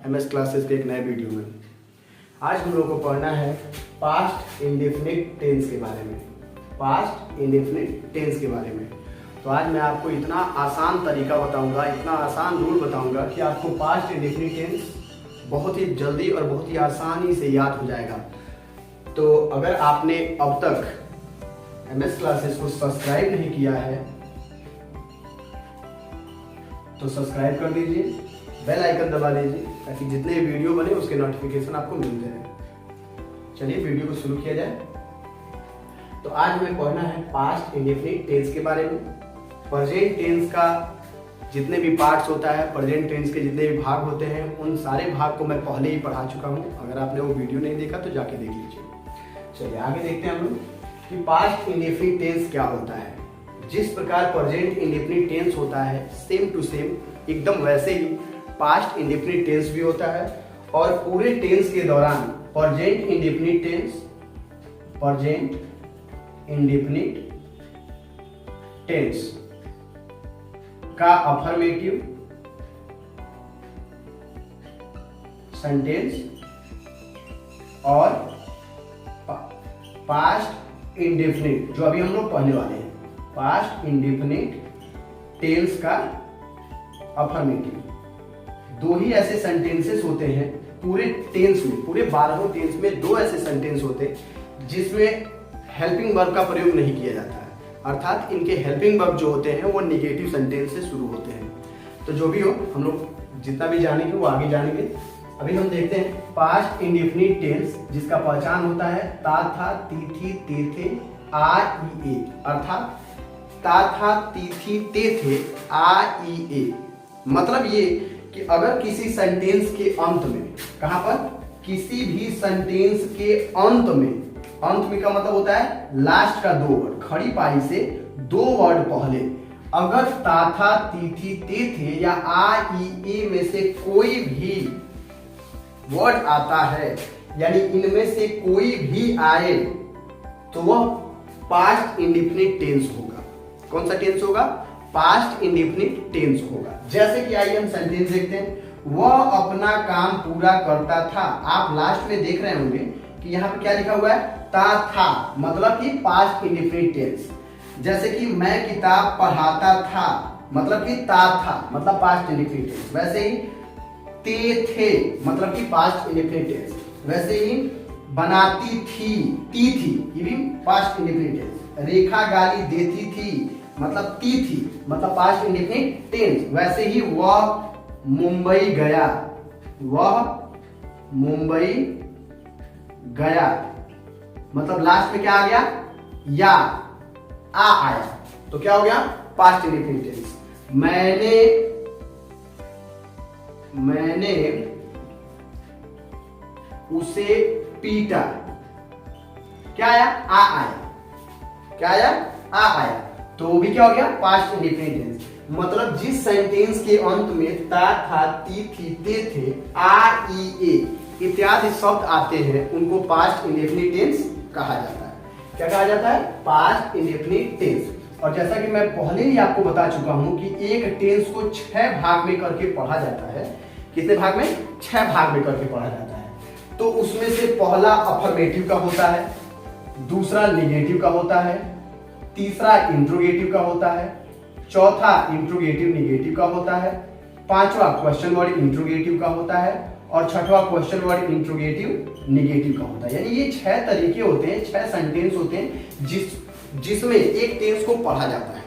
MS classes के एक नए वीडियो में। आज हम लोग को पढ़ना है पास्ट इंडेफिनिट टेंस के बारे में। पास्ट इंडेफिनिट टेंस के बारे में तो आज मैं आपको इतना आसान तरीका बताऊंगा, इतना आसान रूल बताऊंगा कि आपको पास्ट इंडेफिनिट टेंस बहुत ही जल्दी और बहुत ही आसानी से याद हो जाएगा। तो अगर आपने अब तक एमएस क्लासेस को सब्सक्राइब नहीं किया है तो सब्सक्राइब कर दीजिए, बेल आइकन दबा दीजिए ताकि जितने वीडियो बने उसके नोटिफिकेशन आपको मिलते रहे। चलिए वीडियो को शुरू किया जाए। तो आज हमें पढ़ना है पास्ट इंडेफिनिट टेंस के बारे में। प्रेजेंट टेंस का जितने भी पार्ट्स होता है, प्रेजेंट टेंस के जितने भी भाग होते हैं, उन सारे भाग को मैं पहले ही पढ़ा चुका हूँ। अगर आपने वो वीडियो नहीं देखा तो जाके देख लीजिए। चलिए आगे देखते हैं हम लोग कि पास्ट इंडेफिनिट टेंस क्या होता है। जिस प्रकार प्रेजेंट इंडेफिनिट टेंस होता है सेम टू सेम एकदम वैसे ही पास्ट इंडेफिनिट टेंस भी होता है। और पूरे टेंस के दौरान प्रेजेंट इंडेफिनिट टेंस का अफर्मेटिव सेंटेंस और पास्ट इंडेफिनिट जो अभी हम लोग पढ़ने वाले हैं, पास्ट इंडेफिनिट टेंस का अफर्मेटिव, दो ही ऐसे सेंटेंसेस होते हैं पूरे टेंस में। पूरे 12 टेंस में दो ऐसे सेंटेंस होते हैं जिसमें हेल्पिंग वर्ब का प्रयोग नहीं किया जाता है। अर्थात इनके हेल्पिंग वर्ब जो होते हैं वो निगेटिव सेंटेंस से शुरू होते हैं। तो जो भी हो हम लोग जितना भी जानेंगे वो आगे जानेंगे। अभी हम देखते हैं पास्ट इंडेफिनिट टेंस जिसका पहचान होता है ता था ती थी ते थे आ ई ए। अर्थात ता था ती थी ते थे आ ई ए। मतलब ये कि अगर किसी सेंटेंस के अंत में, कहां पर, किसी भी सेंटेंस के अंत में का मतलब होता है लास्ट का दो वर्ड, खड़ी पाई से दो वर्ड पहले अगर ता था ती थी ते थे या आ ई ए में से कोई भी वर्ड आता है, यानी इनमें से कोई भी आए तो वह पास्ट इंडेफिनिट टेंस होगा। कौन सा टेंस होगा? पास्ट इंडेफिनिट टेंस होगा। जैसे कि आइए हम सेंटेंस देखते हैं, वह अपना काम पूरा करता था। आप लास्ट में देख रहे होंगे कि यहाँ पे क्या लिखा हुआ है? ता था, मतलब कि पास्ट इंडेफिनिट टेंस। जैसे कि मैं किताब पढ़ाता था, मतलब कि ता था, मतलब पास्ट इंडेफिनिट टेंस। वैसे ही ते थे, मतलब कि पास्ट इंडेफिनिट टेंस। वैसे ही बनाती थी, ती थी, ये भी पास्ट इंडेफिनिट टेंस। रेखा गाली देती थी, मतलब ती थी, मतलब पास्ट इंडेफिनिट टेंस। वैसे ही वह मुंबई गया, मतलब लास्ट में क्या आ गया? या आ आया, तो क्या हो गया? Past indefinite tense. मैंने उसे पीटा, क्या आया? आ आया। क्या आया? आ आया, तो वो भी क्या हो गया? Past indefinite tense. मतलब जिस सेंटेंस के अंत में ता था ती थी ते थे आ ई ए इत्यादि शब्द आते हैं उनको पास्ट इंडेफिनिट टेंस कहा जाता है। क्या कहा जाता है? Past indefinite tense. और जैसा कि मैं पहले ही आपको बता चुका हूं कि एक टेंस को 6 भाग में करके पढ़ा जाता है। कितने भाग में? 6 भाग में करके पढ़ा जाता है। तो उसमें से पहला अफर्मेटिव का होता है, दूसरा निगेटिव का होता है, तीसरा इंट्रोगेटिव का होता है, चौथा इंट्रोगेटिव निगेटिव का होता है, पांचवा क्वेश्चन वर्ड इंट्रोगेटिव का होता है और छठवां क्वेश्चन वर्ड इंट्रोगेटिव निगेटिव का होता है। यानी ये 6 तरीके होते हैं, 6 सेंटेंस होते हैं जिसमें एक टेंस को पढ़ा जाता है।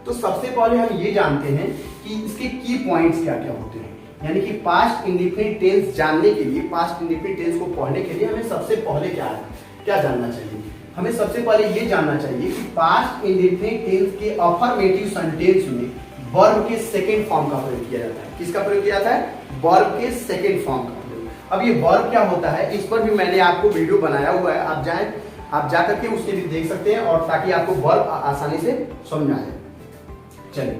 तो सबसे पहले हम ये जानते हैं कि इसके की पॉइंट्स क्या क्या होते हैं। यानी कि पास्ट इंडेफिनिट टेंस जानने के लिए, पास्ट इंडेफिनिट टेंस को पढ़ने के लिए हमें सबसे पहले क्या जानना चाहिए? हमें सबसे पहले ये जानना चाहिए कि पास्ट इंडेफिनिट टेंस के अफर्मेटिव सेंटेंस में वर्ब के सेकंड फॉर्म का प्रयोग किया जाता है। किसका प्रयोग किया जाता है? वर्ब के सेकंड फॉर्म का प्रयोग। अब ये वर्ब क्या होता है इस पर भी मैंने आपको वीडियो बनाया हुआ है, आप जा करके उसके भी देख सकते हैं और ताकि आपको वर्ब आसानी से समझ आए। चलिए,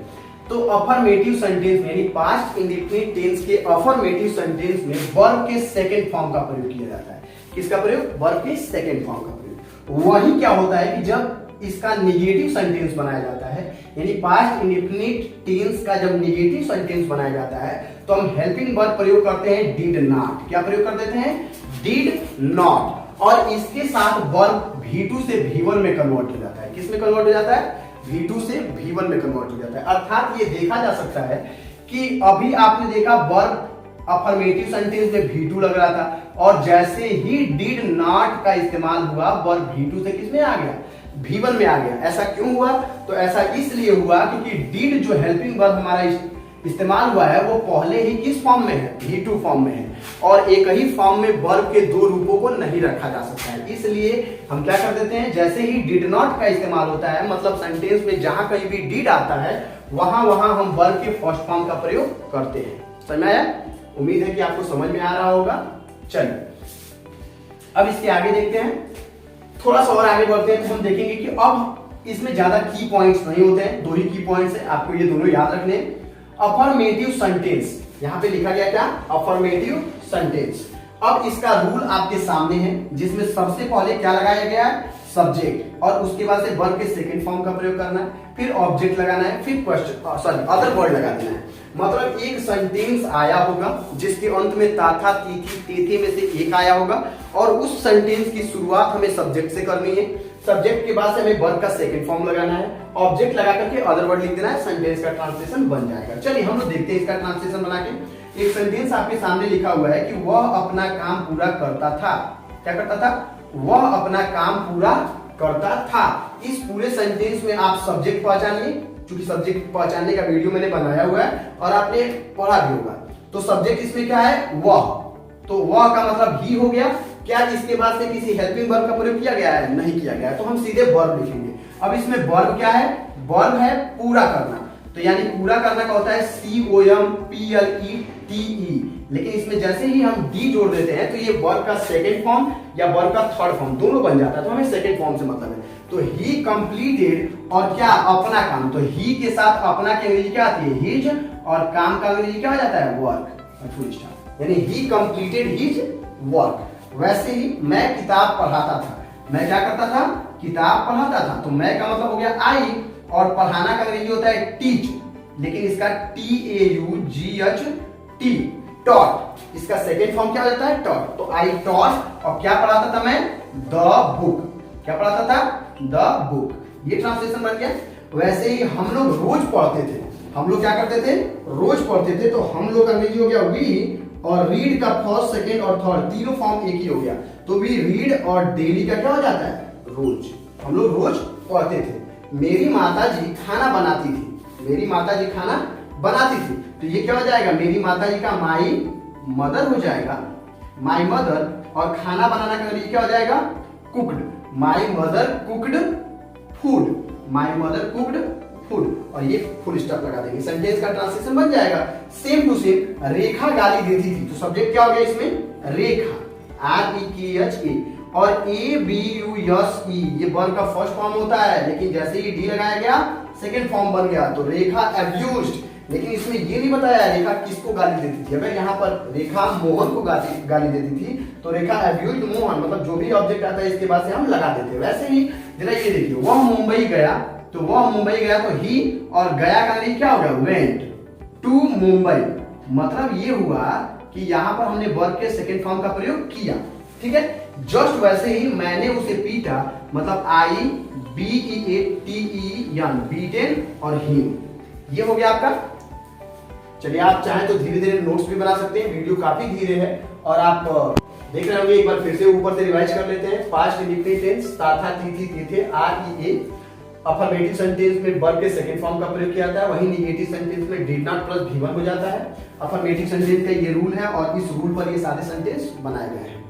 तो अफर्मेटिव सेंटेंस यानी पास्ट इंडेफिनिट टेंस के अफर्मेटिव सेंटेंस में वर्ब के सेकंड फॉर्म का प्रयोग किया जाता है। किसका प्रयोग? वर्ब के सेकंड फॉर्म का प्रयोग। वही क्या होता है कि जब इसका निगेटिव सेंटेंस बनाया जाता है, यानी पास्ट इंडेफिनिट टेंस का जब निगेटिव सेंटेंस बनाया जाता है तो हम हेल्पिंग वर्ब प्रयोग करते हैं डिड नॉट। क्या प्रयोग कर देते हैं? Did not. और इसके साथ वर्ब V2 से V1 में कन्वर्ट हो जाता है। किस में कन्वर्ट हो जाता है? V2 से V1 में कन्वर्ट हो जाता है। अर्थात ये देखा जा सकता है कि अभी आपने देखा वर्ब अफर्मेटिव सेंटेंस में V2 लग रहा था और जैसे ही डिड नॉट का इस्तेमाल हुआ वर्ब V2 से किसमें आ गया? V1 में आ गया। ऐसा क्यों हुआ? तो ऐसा इसलिए हुआ क्योंकि डिड जो हेल्पिंग वर्ब हमारा इस्तेमाल हुआ है वो पहले ही किस फॉर्म में है? V2 फॉर्म में है और एक ही फॉर्म में वर्ब के दो रूपों को नहीं रखा जा सकता है। इसलिए हम क्या कर देते हैं, जैसे ही डिड नॉट का इस्तेमाल होता है मतलब सेंटेंस में जहां कहीं भी डिड आता है वहां वहां हम वर्ब के फर्स्ट फॉर्म का प्रयोग करते हैं। समझ में आया? उम्मीद है कि आपको समझ में आ रहा होगा। चलिए अब इसके आगे देखते हैं, थोड़ा सा और आगे बढ़ते हैं तो हम देखेंगे कि अब इसमें ज्यादा की पॉइंट्स नहीं होते हैं, दो ही की पॉइंट्स है, आपको ये दोनों याद रखने। अफर्मेटिव सेंटेंस, यहां पे लिखा गया क्या? Affirmative sentence. अब इसका रूल आपके सामने है जिसमें सबसे पहले क्या लगाया गया है? सब्जेक्ट, और उसके बाद से वर्ब के सेकंड फॉर्म का प्रयोग करना है, फिर ऑब्जेक्ट लगाना है, फिर क्वेश्चन सॉरी अदर वर्ड लगा देना है। मतलब एक सेंटेंस आया होगा जिसके अंत में ता था ती थी ते थे में से एक आया होगा और उस सेंटेंस की शुरुआत हमें सब्जेक्ट से करनी है। सब्जेक्ट के बाद से हमें वर्ब का सेकंड फॉर्म लगाना है, ऑब्जेक्ट लगा करके अदर वर्ड लिख देना है, सेंटेंस का ट्रांसलेशन बन जाएगा। चलिए हम लोग देखते हैं इसका ट्रांसलेशन बना के। एक सेंटेंस आपके सामने लिखा हुआ है कि वह अपना काम पूरा करता था। क्या करता था? वह अपना काम पूरा करता था। इस पूरे सेंटेंस में आप सब्जेक्ट पहचानिए, क्योंकि सब्जेक्ट पहचानने का वीडियो मैंने बनाया हुआ है और आपने पढ़ा भी होगा। तो सब्जेक्ट इसमें क्या है? वह। तो वह का मतलब ही हो गया। क्या इसके बाद से किसी हेल्पिंग वर्ब का प्रयोग किया गया है? नहीं किया गया है, तो हम सीधे वर्ब लिखेंगे। अब इसमें वर्ब क्या है? वर्ब है पूरा करना। तो यानी पूरा करना का होता है COMPLETE, लेकिन इसमें जैसे ही हम डी जोड़ देते हैं तो ये वर्ब का सेकंड फॉर्म या वर्ब का थर्ड फॉर्म दोनों बन जाता है, तो हमें सेकंड फॉर्म से मतलब है। तो ही कंप्लीटेड और क्या? अपना काम। तो ही के साथ अपना की अंग्रेजी क्या आती है? हिज, और काम का अंग्रेजी क्या हो जाता है? Work, full stop. यानी ही कंप्लीटेड हिज वर्क। वैसे ही मैं किताब पढ़ाता था। मैं क्या करता था? किताब पढ़ाता था। तो मैं का मतलब हो गया आई, और पढ़ाना का अंग्रेजी होता है टीच, लेकिन इसका TAUGHT, टॉट। इसका सेकेंड फॉर्म क्या हो जाता है? टॉट। तो आई टॉट, और क्या पढ़ाता था मैं? The book. क्या पढ़ाता था? The book. ये ट्रांसलेशन बन गया। वैसे ही हम लोग रोज पढ़ते थे। हम लोग क्या करते थे? रोज पढ़ते थे। तो हम लोग अंग्रेजी हो गया वी, और रीड का फर्स्ट सेकेंड और थर्ड तीनों फॉर्म एक ही हो गया। तो वी रीड, और डेली का क्या हो जाता है? रोज। हम लोग रोज पढ़ते थे। मेरी माताजी खाना बनाती थी। मेरी माताजी खाना बनाती थी। तो ये क्या हो जाएगा? मेरी माताजी का माई मदर हो जाएगा, माई मदर, और खाना बनाना का क्या हो जाएगा? Cooked. My mother cooked food, my mother cooked food, और ये फुल स्टॉप लगा देंगे, सेंटेंस का ट्रांसलेशन बन जाएगा। सेम टू सेम रेखा गाली देती थी। तो सब्जेक्ट क्या हो गया इसमें? रेखा, REKHA, और ABUSE ये वर्ब का फर्स्ट फॉर्म होता है, लेकिन जैसे ही डी लगाया गया सेकंड फॉर्म बन गया। तो रेखा अब्यूज्ड, लेकिन इसमें ये नहीं बताया रेखा किसको गाली देती थी। अगर यहाँ पर रेखा मोहन को गाली देती थी तो रेखा अब्यूज्ड मोहन, मतलब जो भी ऑब्जेक्ट आता है इसके बाद से हम लगा देते हैं। वैसे ही जरा ये देखिए, वह मुंबई गया। तो वह मुंबई गया, तो ही और गया का अंग्रेजी क्या हो गया? Went to Mumbai. मतलब ये हुआ कि यहाँ पर हमने वर्ब के सेकंड फॉर्म का प्रयोग किया। ठीक है। जस्ट वैसे ही मैंने उसे पीटा, मतलब IBEATEN, बीटेन, और हिम। ये हो गया आपका। चलिए आप चाहें तो धीरे धीरे नोट्स भी बना सकते हैं, वीडियो काफी धीरे है और आप देख रहे होंगे। एक बार फिर से ऊपर से रिवाइज कर लेते हैं। पास्ट इंडिफिनिट टेंस, ता था ती थी थे, REA। अफर्मेटिव सेंटेंस में वर्ब के सेकंड फॉर्म का प्रयोग किया जाता है। वहीं नेगेटिव सेंटेंस में डिड नॉट प्लस V1 हो जाता है। अफर्मेटिव सेंटेंस का ये रूल है और इस रूल पर ये सारे सेंटेंस बनाए गए हैं।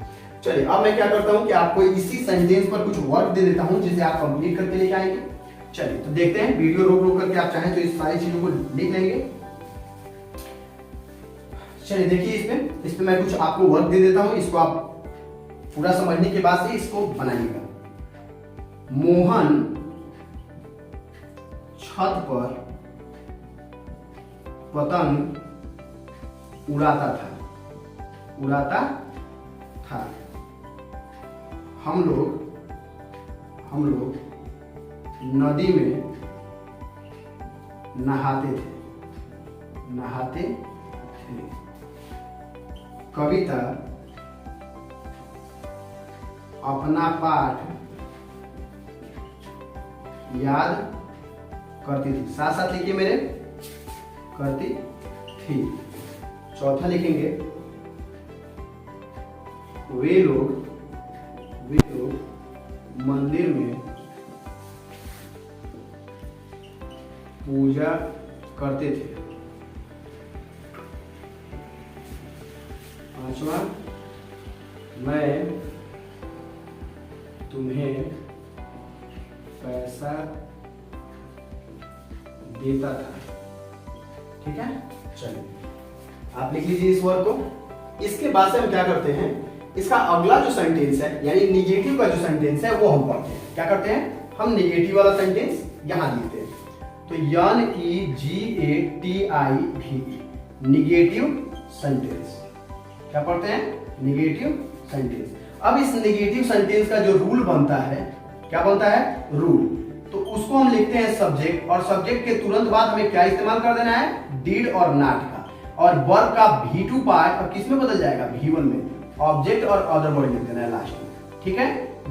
चलिए अब मैं क्या करता हूं कि आपको इसी सेंटेंस पर कुछ वर्क दे देता हूं जिसे आप कंप्लीट करके लेके आएंगे। चलिए तो देखते हैं, वीडियो रोक रोक करके आप चाहें तो इस सारी चीजों को लिख लेंगे। चलिए देखिए, इसमें मैं कुछ आपको वर्क दे देता हूं, इसको आप पूरा समझने के बाद से इसको बनाइएगा। मोहन छत पर पतंग उड़ाता था। हम लोग नदी में नहाते थे। थे। कविता अपना पाठ याद करती थी। साथ साथ लिखिए मेरे, करती थी। चौथा लिखेंगे वे लोग मंदिर में पूजा करते थे। पांचवा, मैं तुम्हें पैसा देता था। ठीक है, चलिए आप लिख लीजिए इस वर्ड को। इसके बाद से हम क्या करते हैं, इसका अगला जो सेंटेंस है यानी निगेटिव का जो सेंटेंस है वो हम पढ़ते हैं। क्या करते हैं, हम निगेटिव वाला सेंटेंस यहां लिखते हैं। तो NEGATIVE, निगेटिव सेंटेंस। क्या पढ़ते हैं, निगेटिव सेंटेंस। अब इस निगेटिव सेंटेंस का जो रूल बनता है, क्या बनता है, रूल। तो उसको हम लिखते हैं सब्जेक्ट, और सब्जेक्ट के तुरंत बाद हमें क्या इस्तेमाल कर देना है, डिड और नॉट का, और वर्ब का V2 पार्ट और किस में बदल जाएगा, V1 में, ऑब्जेक्ट और अदर वर्ड लिख देना है लास्ट में। ठीक है,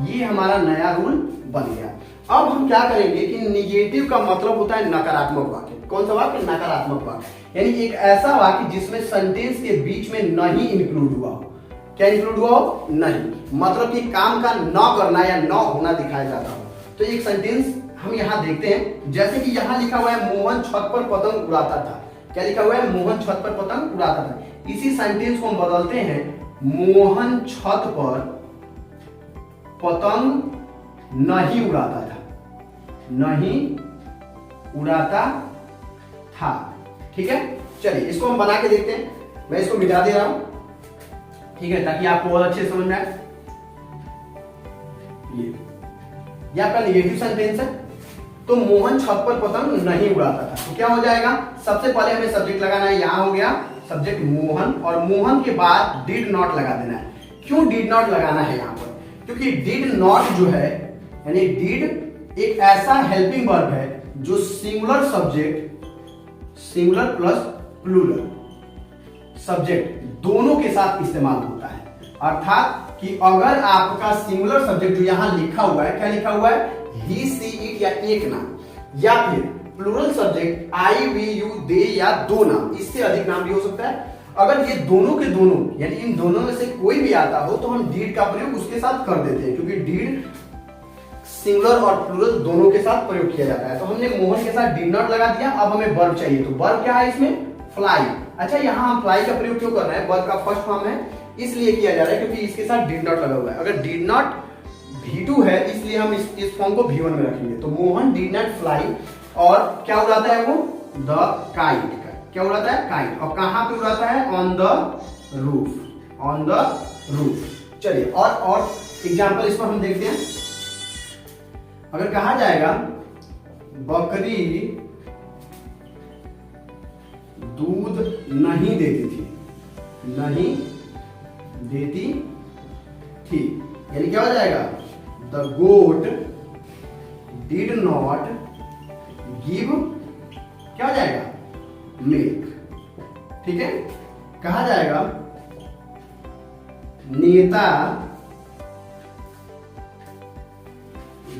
ये हमारा नया रूल बन गया। अब हम क्या करेंगे कि निगेटिव का मतलब होता है नकारात्मक वाक्य। कौन सा वाक्य, नकारात्मक वाक्य, यानी एक ऐसा वाक्य जिसमें सेंटेंस के बीच में नहीं इंक्लूड हुआ हो। क्या इंक्लूड हुआ हो, नहीं, मतलब कि काम का न करना या न होना दिखाया जाता हो। तो एक सेंटेंस हम यहाँ देखते हैं, जैसे कि यहाँ लिखा हुआ है मोहन छत पर पतंग उड़ाता था। क्या लिखा हुआ है, मोहन छत पर पतंग उड़ाता था। इसी सेंटेंस को हम बदलते हैं, मोहन छत पर पतंग नहीं उड़ाता था, नहीं उड़ाता था। ठीक है, चलिए इसको हम बना के देखते हैं। मैं इसको मिटा दे रहा हूं, ठीक है, ताकि आपको और अच्छे समझ में आए। ये आपका निगेटिव सेंटेंस है। तो मोहन छत पर पतंग नहीं उड़ाता था, तो क्या हो जाएगा, सबसे पहले हमें सब्जेक्ट लगाना है। यहां हो गया सब्जेक्ट मोहन, और मोहन के बाद डिड नॉट लगा देना है। क्यों डिड नॉट लगाना है यहां पर, क्योंकि डिड नॉट जो है, यानी डिड एक ऐसा हेल्पिंग वर्ब है जो singular subject, singular plus plural subject दोनों के साथ इस्तेमाल होता है। अर्थात कि अगर आपका सिंगुलर सब्जेक्ट जो यहां लिखा हुआ है, क्या लिखा हुआ है, ही सी इट या एक नाम, या फिर plural subject I we you they या दो नाम, इससे अधिक नाम भी हो सकता है। अगर ये दोनों के दोनों यानी इन दोनों में से कोई भी आता हो तो हम डीड का प्रयोग उसके साथ कर देते हैं, क्योंकि डीड सिंगुलर और प्लूरल दोनों के साथ प्रयोग किया जाता है। तो हमने मोहन के साथ डिड नॉट लगा दिया। अब हमें वर्ब चाहिए, तो वर्ब क्या है इसमें, फ्लाई। अच्छा, यहां हम फ्लाई का प्रयोग क्यों कर रहे हैं, वर्ब का फर्स्ट फॉर्म है इसलिए किया जा रहा है क्योंकि इसके साथ डिड नॉट लगा हुआ है। अगर डिड नॉट V2 है इसलिए हम इस फॉर्म को V1 में रखेंगे। तो मोहन डिड नॉट फ्लाई, और क्या उड़ाता है वो, द काइट का। क्या उड़ाता है, काइट। और कहां पे उड़ाता है, on the roof, on the roof. चलिए और एग्जांपल इस पर हम देखते हैं। अगर कहा जाएगा बकरी दूध नहीं देती थी, नहीं देती थी, यानी क्या हो जाएगा, the goat did not give, क्या हो जाएगा, मिल्क। ठीक है, कहा जाएगा नेता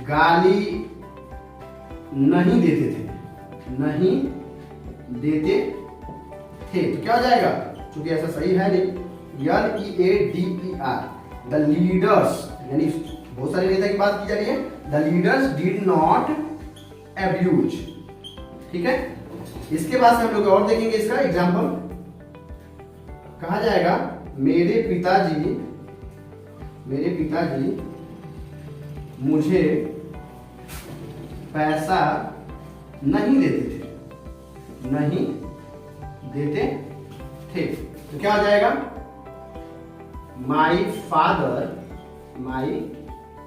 गाली नहीं देते थे, नहीं देते थे, तो क्या हो जाएगा, क्योंकि ऐसा सही है नहीं, LEADER, द लीडर्स, यानी बहुत सारे नेता की बात की जा रही है, the leaders did not abuse. ठीक है, इसके बाद से हम लोग और देखेंगे इसका एग्जांपल। कहा जाएगा मेरे पिताजी मुझे पैसा नहीं देते थे, नहीं देते थे, तो क्या हो जाएगा, माई फादर, माई,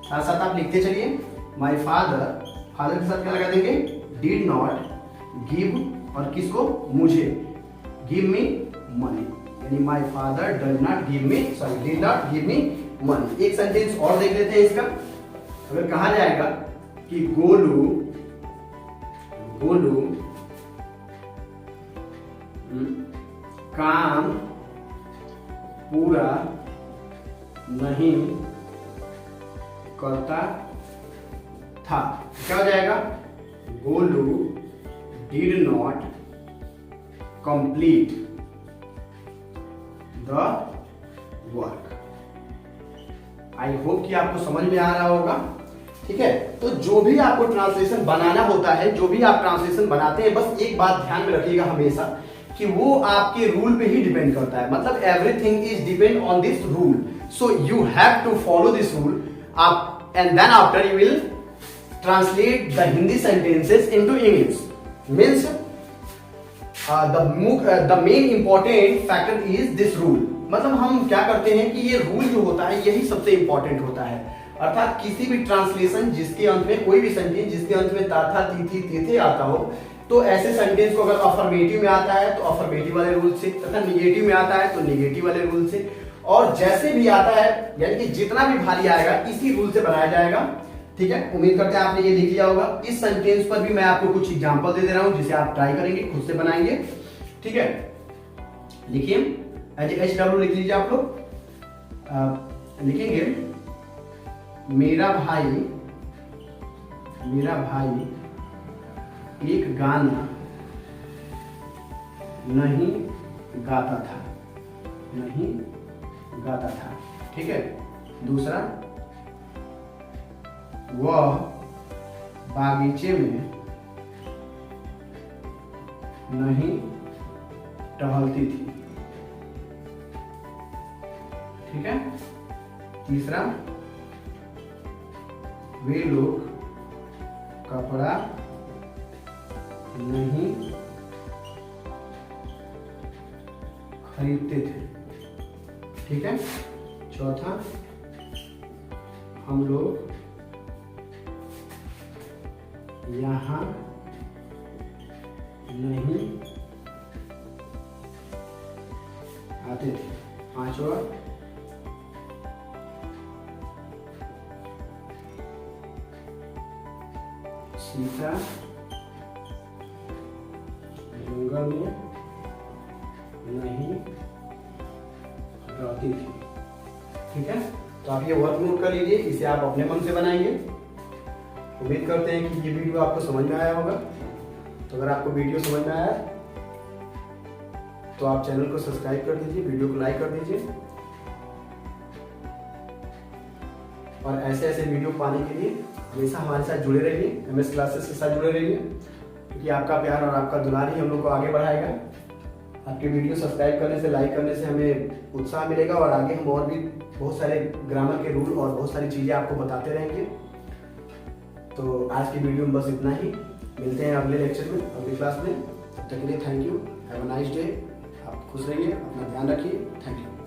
साथ साथ आप लिखते चलिए, माई फादर, फादर के साथ क्या लगा देंगे, डिड नॉट गिव, और किसको, मुझे, गिव मी मनी, यानी my father does not give me, sorry did not give me money. एक सेंटेंस और देख लेते हैं इसका। अगर कहा जाएगा कि गोलू काम पूरा नहीं करता था। क्या हो जाएगा? Golu did not complete the work. I hope कि आपको समझ में आ रहा होगा। ठीक है, तो जो भी आपको ट्रांसलेशन बनाना होता है, जो भी आप ट्रांसलेशन बनाते हैं, बस एक बात ध्यान में रखिएगा हमेशा कि वो आपके रूल पे ही डिपेंड करता है। मतलब everything is depend on this rule, so you have to follow this rule आप, and then after you will translate the Hindi sentences into English. Means the main important factor is this rule. मतलब हम क्या करते हैं कि ये rule जो होता है यही सबसे इंपॉर्टेंट होता है। अर्थात किसी भी ट्रांसलेशन जिसके अंत में कोई भी सेंटेंस जिसके अंत में ता था ती थी ते थे आता हो, तो ऐसे सेंटेंस को अगर अफर्मेटिव में आता है तो अफर्मेटिव वाले रूल से, तथा निगेटिव में आता है तो निगेटिव वाले रूल से, और जैसे भी आता है यानी कि जितना भी भारी आएगा इसी रूल से बनाया जाएगा। ठीक है, उम्मीद करते हैं आपने ये लिख लिया होगा। इस सेंटेंस पर भी मैं आपको कुछ एग्जांपल दे रहा हूं जिसे आप ट्राई करेंगे, खुद से बनाएंगे। ठीक है, लिखिए HW लिख लीजिए आप लोग। लिखेंगे मेरा भाई एक गाना नहीं गाता था। ठीक है, दूसरा, वह बागीचे में नहीं टहलती थी। ठीक है, तीसरा, वे लोग कपड़ा नहीं खरीदते थे। ठीक है, चौथा, हम लोग यहाँ नहीं आते थे। पांचवा, सीता जंगल में नहीं रहती थी। ठीक है, तो आप ये वर्क नोट कर लीजिए, इसे आप अपने मन से बनाएंगे। उम्मीद करते हैं कि ये वीडियो आपको समझ में आया होगा। तो अगर आपको वीडियो समझ में आया तो आप चैनल को सब्सक्राइब कर दीजिए, वीडियो को लाइक कर दीजिए, और ऐसे ऐसे वीडियो पाने के लिए हमेशा हमारे साथ जुड़े रहिए, MS क्लासेस के साथ जुड़े रहिए, क्योंकि आपका प्यार और आपका दुलार ही हम लोग को आगे बढ़ाएगा। आपके वीडियो सब्सक्राइब करने से, लाइक करने से हमें उत्साह मिलेगा, और आगे हम और भी बहुत सारे ग्रामर के रूल और बहुत सारी चीज़ें आपको बताते रहेंगे। तो आज की वीडियो में बस इतना ही। मिलते हैं अगले लेक्चर में, अगली क्लास में। तब तक के लिए thank you, have a nice day. आप खुश रहिए, अपना ध्यान रखिए। Thank you.